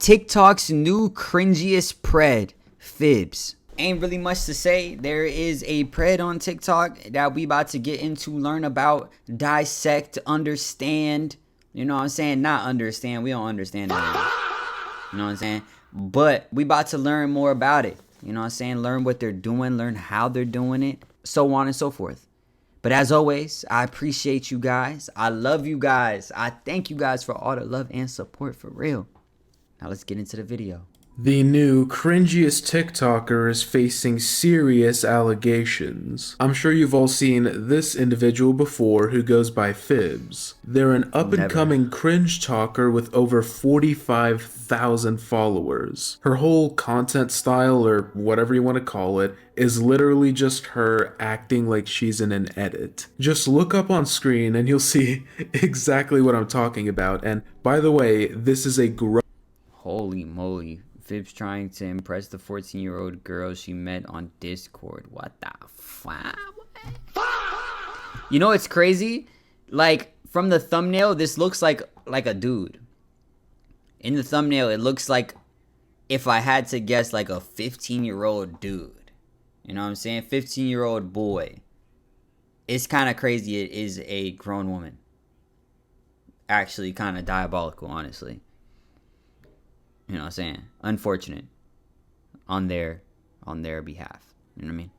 TikTok's new cringiest pred, Fibs. Ain't really much to say. There is a pred on TikTok that we about to get into, learn about, dissect, understand. You know what I'm saying? Not understand. We don't understand that. You know what I'm saying? But we about to learn more about it. You know what I'm saying? Learn what they're doing, learn how they're doing it, so on and so forth. But as always, I appreciate you guys. I love you guys. I thank you guys for all the love and support, for real. Now let's get into the video. The new cringiest TikToker is facing serious allegations. I'm sure you've all seen this individual before who goes by Phibz. They're an up-and-coming cringe talker with over 45,000 followers. Her whole content style, or whatever you want to call it, is literally just her acting like she's in an edit. Just look up on screen and you'll see exactly what I'm talking about. And by the way, this is a Holy moly. Phibz trying to impress the 14-year-old girl she met on Discord. What the fuck? You know what's crazy? Like, from the thumbnail, this looks like a dude. In the thumbnail, it looks like, if I had to guess, like a 15-year-old dude. You know what I'm saying? 15-year-old boy. It's kind of crazy it is a grown woman. Actually, kind of diabolical, honestly. You know what I'm saying? Unfortunate on their behalf. You know what I mean?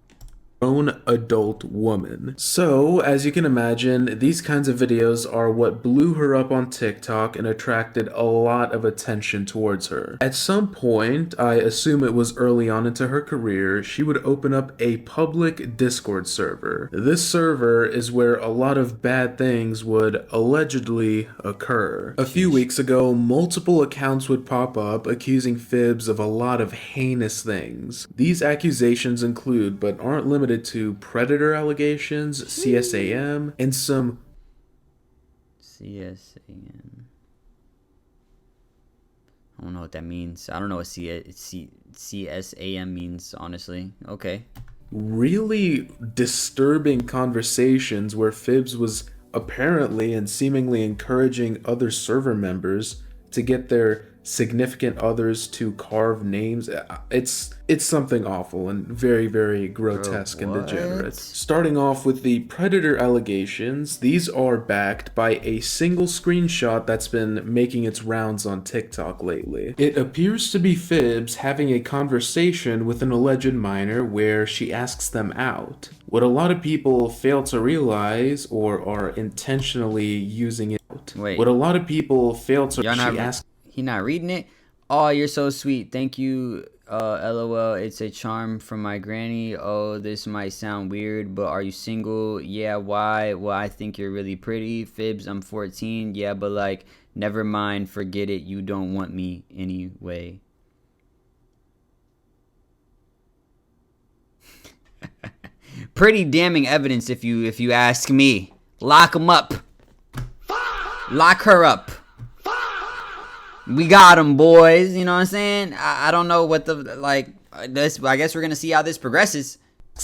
Grown adult woman. So, as you can imagine, these kinds of videos are what blew her up on TikTok and attracted a lot of attention towards her. At some point, I assume it was early on into her career, she would open up a public Discord server. This server is where a lot of bad things would allegedly occur. A few weeks ago, multiple accounts would pop up accusing Phibz of a lot of heinous things. These accusations include, but aren't limited to, predator allegations, CSAM, and some CSAM. I don't know what that means. I don't know what CSAM means, honestly. Okay. really disturbing conversations where Phibz was apparently and seemingly encouraging other server members to get their significant others to carve names. It's something awful and very, very grotesque and degenerate. Starting off with the predator allegations, these are backed by a single screenshot that's been making its rounds on TikTok lately. It appears to be Phibz having a conversation with an alleged minor where she asks them out. What a lot of people fail to realize, or are intentionally using it out. Wait. What a lot of people fail to He not reading it? Oh, you're so sweet. Thank you. LOL. It's a charm from my granny. Oh, this might sound weird, but are you single? Yeah, why? Well, I think you're really pretty. Phibz, I'm 14. Yeah, but like, never mind. Forget it. You don't want me anyway. Pretty damning evidence if you ask me. Lock him up. Lock her up. We got him, boys. You know what I'm saying? I don't know what the, like, this. I guess we're gonna see how this progresses.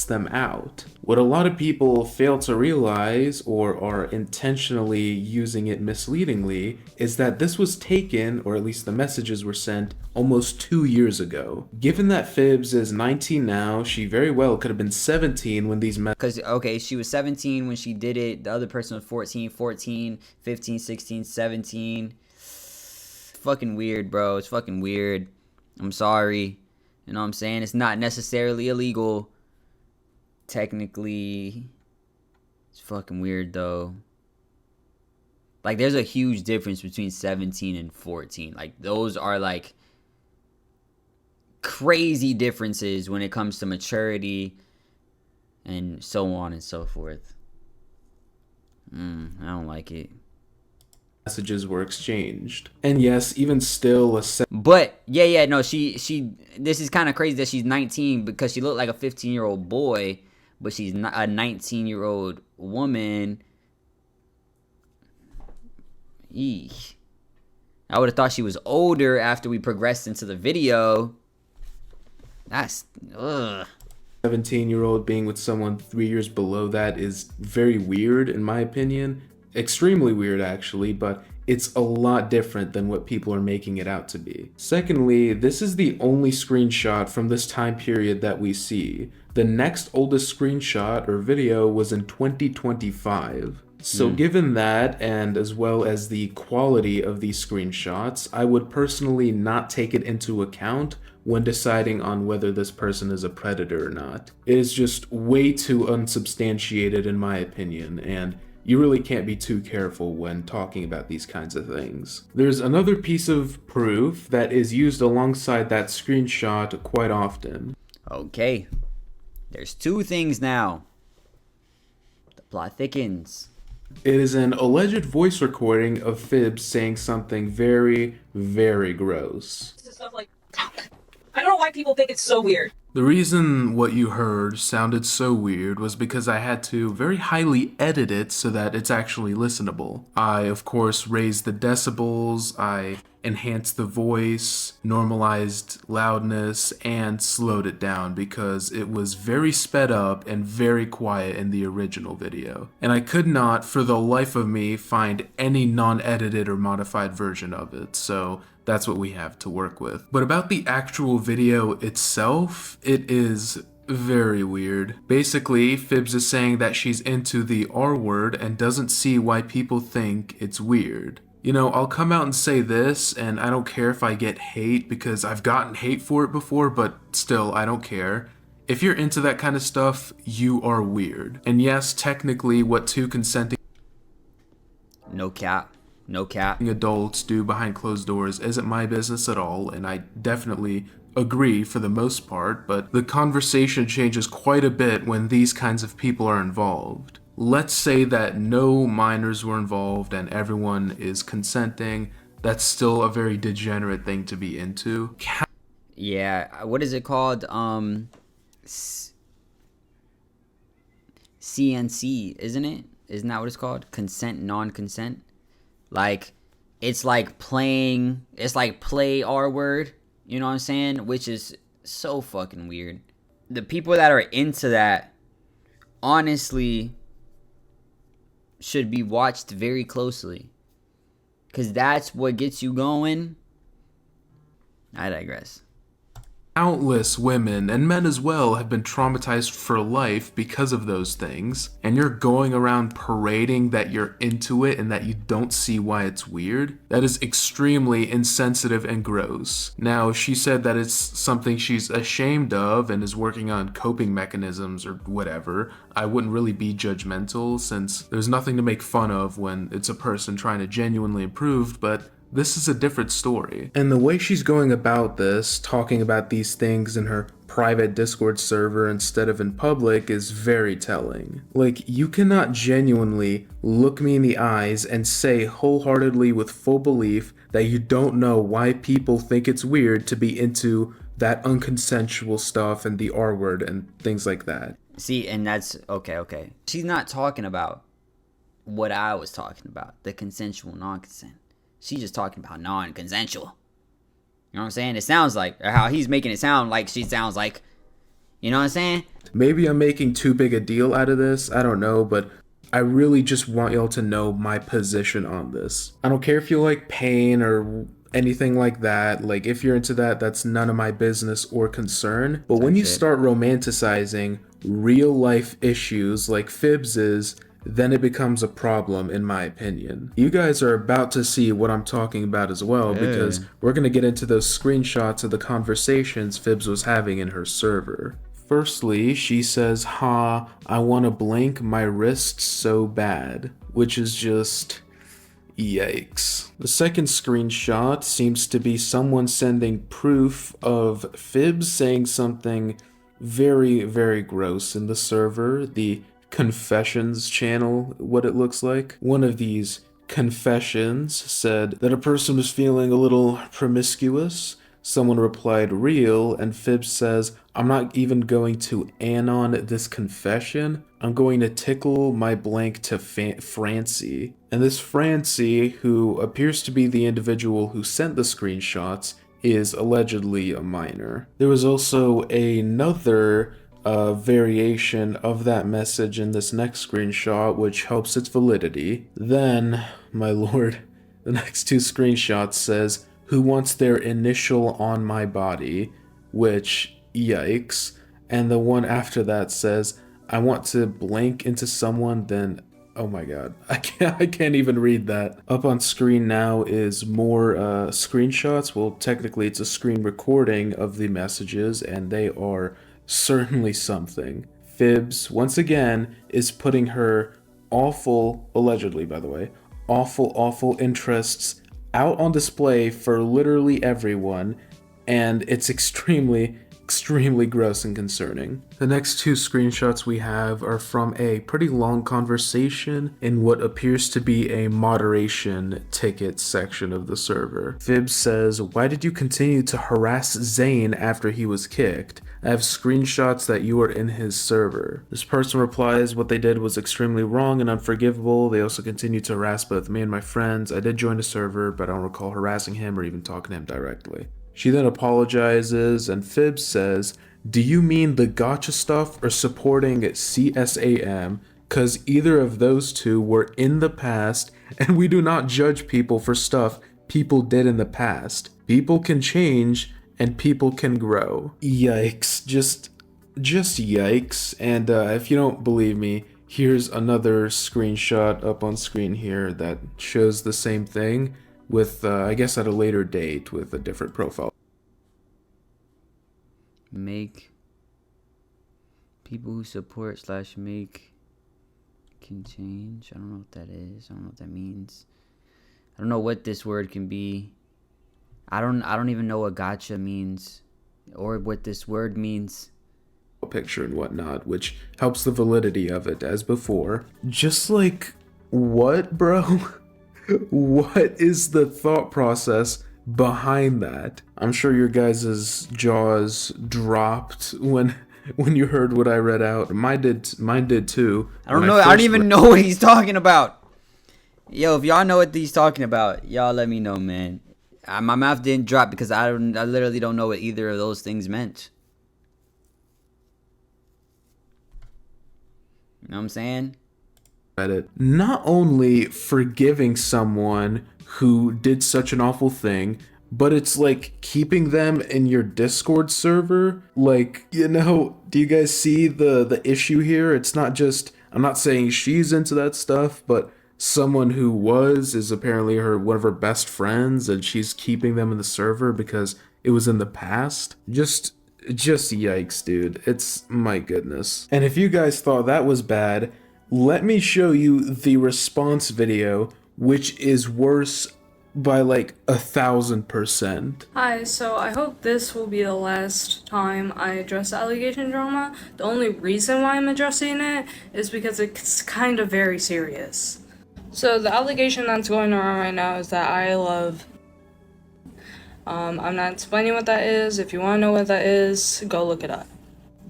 Them out. What a lot of people fail to realize, or are intentionally using it misleadingly, is that this was taken, or at least the messages were sent, almost 2 years ago. Given that Phibz is 19 now, she very well could have been 17 when these Because, okay, she was 17 when she did it. The other person was 14, 15, 16, 17. Fucking weird, bro. It's fucking weird. I'm sorry. You know what I'm saying? It's not necessarily illegal. Technically, it's fucking weird though. Like, there's a huge difference between 17 and 14. Like, those are like crazy differences when it comes to maturity and so on and so forth. I don't like it. Messages were exchanged. And yes, even still but yeah, no, she this is kind of crazy that she's 19 because she looked like a 15-year-old boy, but she's not a 19-year-old woman. Eek. I would have thought she was older after we progressed into the video. That's 17-year-old being with someone 3 years below that is very weird in my opinion. Extremely weird actually, but It's a lot different than what people are making it out to be. Secondly, this is the only screenshot from this time period that we see. The next oldest screenshot or video was in 2025. So given that, and as well as the quality of these screenshots, I would personally not take it into account when deciding on whether this person is a predator or not. It is just way too unsubstantiated in my opinion, and you really can't be too careful when talking about these kinds of things. There's another piece of proof that is used alongside that screenshot quite often. Okay, there's two things now. The plot thickens. It is an alleged voice recording of Phibz saying something very, very gross. Stuff like, I don't know why people think it's so weird. The reason what you heard sounded so weird was because I had to very highly edit it so that it's actually listenable. I, of course, raised the decibels, I enhanced the voice, normalized loudness, and slowed it down because it was very sped up and very quiet in the original video. And I could not, for the life of me, find any non-edited or modified version of it, so that's what we have to work with. But about the actual video itself, it is very weird. Basically, Phibz is saying that she's into the R word and doesn't see why people think it's weird. You know, I'll come out and say this, and I don't care if I get hate because I've gotten hate for it before, but still, I don't care. If you're into that kind of stuff, you are weird. And yes, technically, what two consenting No cap. No cap. adults do behind closed doors isn't my business at all, and I definitely agree for the most part, but the conversation changes quite a bit when these kinds of people are involved. Let's say that no minors were involved and everyone is consenting. That's still a very degenerate thing to be into. Yeah, what is it called? CNC, isn't it? Isn't that what it's called? Consent, non-consent. Like, it's like playing, it's like play R word, you know what I'm saying? Which is so fucking weird. The people that are into that, honestly, should be watched very closely. Because that's what gets you going. I digress. Countless women, and men as well, have been traumatized for life because of those things, and you're going around parading that you're into it and that you don't see why it's weird. That is extremely insensitive and gross. Now, she said that it's something she's ashamed of and is working on coping mechanisms or whatever. I wouldn't really be judgmental since there's nothing to make fun of when it's a person trying to genuinely improve, but this is a different story. And the way she's going about this, talking about these things in her private Discord server instead of in public, is very telling. Like, you cannot genuinely look me in the eyes and say wholeheartedly with full belief that you don't know why people think it's weird to be into that unconsensual stuff and the R word and things like that. See, and that's, okay. She's not talking about what I was talking about, the consensual non-consent. She's just talking about non-consensual. You know what I'm saying? It sounds like, or how he's making it sound like she sounds like, you know what I'm saying? Maybe I'm making too big a deal out of this, I don't know, but I really just want y'all to know my position on this. I don't care if you like pain or anything like that. Like, if you're into that, that's none of my business or concern. But when you start romanticizing real life issues like Phibz is, then it becomes a problem, in my opinion. You guys are about to see what I'm talking about as well, because we're going to get into those screenshots of the conversations Phibz was having in her server. Firstly, she says, "Ha, I want to blink my wrist so bad," which is just yikes. The second screenshot seems to be someone sending proof of Phibz saying something very, very gross in the server. The confessions channel, what it looks like. One of these confessions said that a person was feeling a little promiscuous. Someone replied, "Real," and Phibz says, "I'm not even going to anon this confession. I'm going to tickle my blank to Francie." And this Francie, who appears to be the individual who sent the screenshots, is allegedly a minor. There was also another variation of that message in this next screenshot, which helps its validity. Then, my lord, The next two screenshots says, "Who wants their initial on my body?" Which, yikes. And the one after that says, "I want to blank into someone, then..." Oh my god, I can't even read that. Up on screen now is more screenshots. Well, technically it's a screen recording of the messages, and they are certainly something. Phibz, once again, is putting her awful, allegedly by the way, awful interests out on display for literally everyone, and it's extremely gross and concerning. The next two screenshots we have are from a pretty long conversation in what appears to be a moderation ticket section of the server. Phibz says, "Why did you continue to harass Zane after he was kicked? I have screenshots that you are in his server." This person replies, "What they did was extremely wrong and unforgivable. They also continued to harass both me and my friends. I did join the server, but I don't recall harassing him or even talking to him directly." She then apologizes, and Phibz says, "Do you mean the gotcha stuff or supporting CSAM? Cause either of those two were in the past, and we do not judge people for stuff people did in the past. People can change, and people can grow." Yikes, just yikes. And if you don't believe me, here's another screenshot up on screen here that shows the same thing, with, I guess at a later date, with a different profile. Make people who support / make can change. I don't know what that is. I don't know what that means. I don't know what this word can be. I don't even know what gotcha means or what this word means. Picture and whatnot, which helps the validity of it as before. Just like, what, bro? What is the thought process behind that? I'm sure your guys' jaws dropped when you heard what I read out. Mine did too. I don't know. I don't even know what he's talking about. Yo, if y'all know what he's talking about, y'all let me know, man. My mouth didn't drop because I literally don't know what either of those things meant. You know what I'm saying? It. Not only forgiving someone who did such an awful thing, but it's like keeping them in your Discord server. Like, you know, do you guys see the issue here? It's not just, I'm not saying she's into that stuff, but someone who is apparently one of her best friends, and she's keeping them in the server because it was in the past. Just yikes, dude. It's, my goodness. And if you guys thought that was bad, let me show you the response video, which is worse by like 1,000%. Hi, so I hope this will be the last time I address allegation drama. The only reason why I'm addressing it is because it's kind of very serious. So the allegation that's going around right now is that I love... I'm not explaining what that is. If you want to know what that is, go look it up.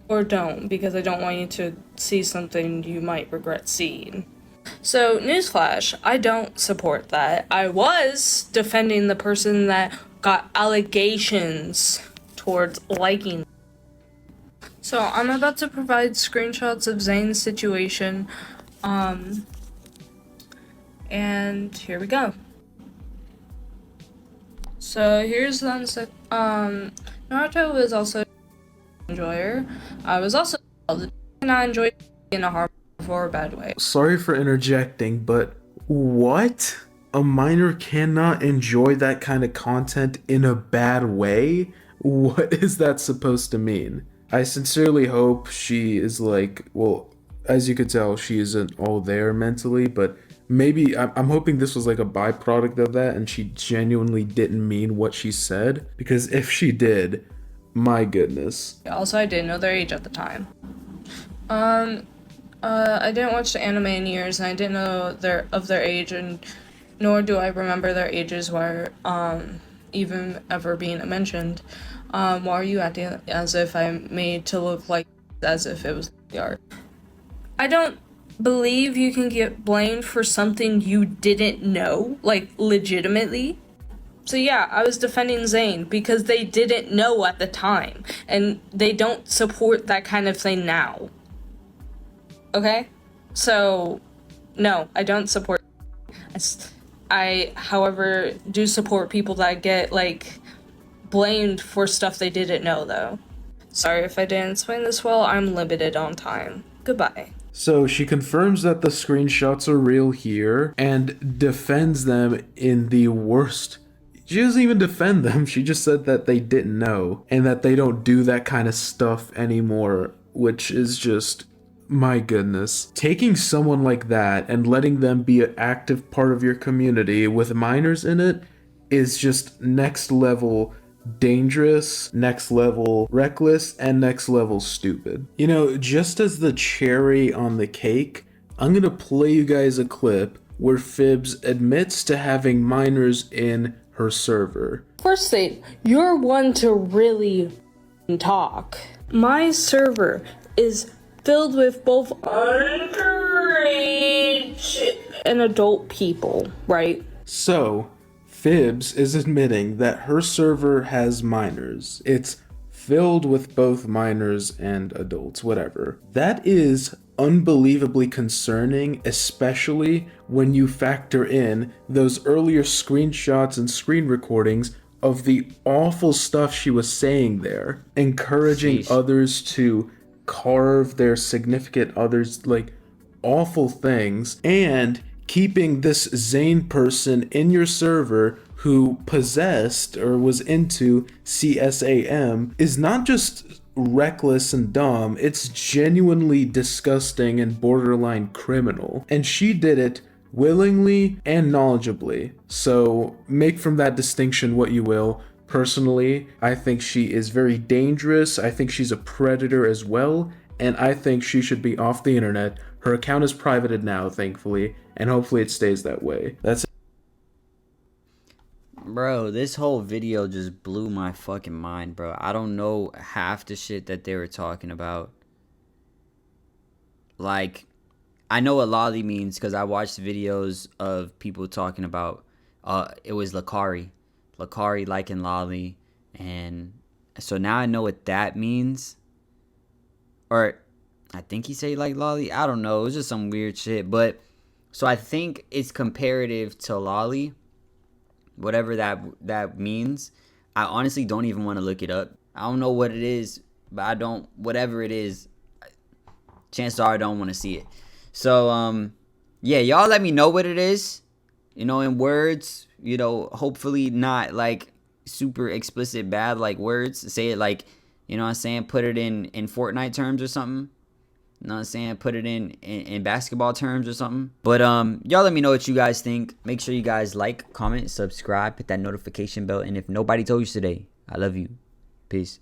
Or don't, because I don't want you to see something you might regret seeing. So, newsflash, I don't support that. I was defending the person that got allegations towards liking. So, I'm about to provide screenshots of Zane's situation. And here we go. So, here's the Naruto was also enjoyer. I was also not enjoying in a harmful or bad way. Sorry for interjecting, but what? A minor cannot enjoy that kind of content in a bad way? What is that supposed to mean? I sincerely hope she is like, well, as you could tell, she isn't all there mentally, but maybe I'm hoping this was like a byproduct of that and she genuinely didn't mean what she said, because if she did, my goodness. Also, I didn't know their age at the time. I didn't watch the anime in years, and I didn't know their age, and nor do I remember their ages were even ever being mentioned. Why are you acting as if I'm made to look like as if it was the art? I don't believe you can get blamed for something you didn't know, like legitimately. So yeah, I was defending Zane because they didn't know at the time, and they don't support that kind of thing now. Okay? So, no, I don't support. I, however, do support people that get, like, blamed for stuff they didn't know, though. Sorry if I didn't explain this well, I'm limited on time. Goodbye. So she confirms that the screenshots are real here and defends them in the worst. She doesn't even defend them. She just said that they didn't know and that they don't do that kind of stuff anymore, which is just, my goodness. Taking someone like that and letting them be an active part of your community with minors in it is just next level dangerous, next level reckless, and next level stupid. You know, just as the cherry on the cake, I'm gonna play you guys a clip where Phibs admits to having minors in her server. First thing, you're one to really talk. My server is filled with both underage and adult people, right? So, Phibs is admitting that her server has minors. It's filled with both minors and adults, whatever. That is unbelievably concerning, especially when you factor in those earlier screenshots and screen recordings of the awful stuff she was saying there, encouraging others to carve their significant others, like awful things, and keeping this Zane person in your server who possessed or was into CSAM is not just reckless and dumb, it's genuinely disgusting and borderline criminal. And she did it willingly and knowledgeably. So make from that distinction what you will. Personally, I think she is very dangerous. I think she's a predator as well. And I think she should be off the internet. Her account is privated now, thankfully, and hopefully it stays that way. That's it. Bro, this whole video just blew my fucking mind, bro. I don't know half the shit that they were talking about. Like, I know what lolly means because I watched videos of people talking about, it was Lakari liking lolly, and so now I know what that means. Or I think he said like lolly. I don't know. It was just some weird shit. But so I think it's comparative to lolly, whatever that means. I honestly don't even want to look it up. I don't know what it is, but I don't. Whatever it is, chances are I don't want to see it. So yeah, y'all let me know what it is. You know, in words. You know, hopefully not like super explicit bad like words. Say it like, you know what I'm saying, put it in Fortnite terms or something. You know what I'm saying, put it in basketball terms or something. But y'all let me know what you guys think. Make sure you guys like, comment, subscribe, hit that notification bell. And if nobody told you today, I love you. Peace.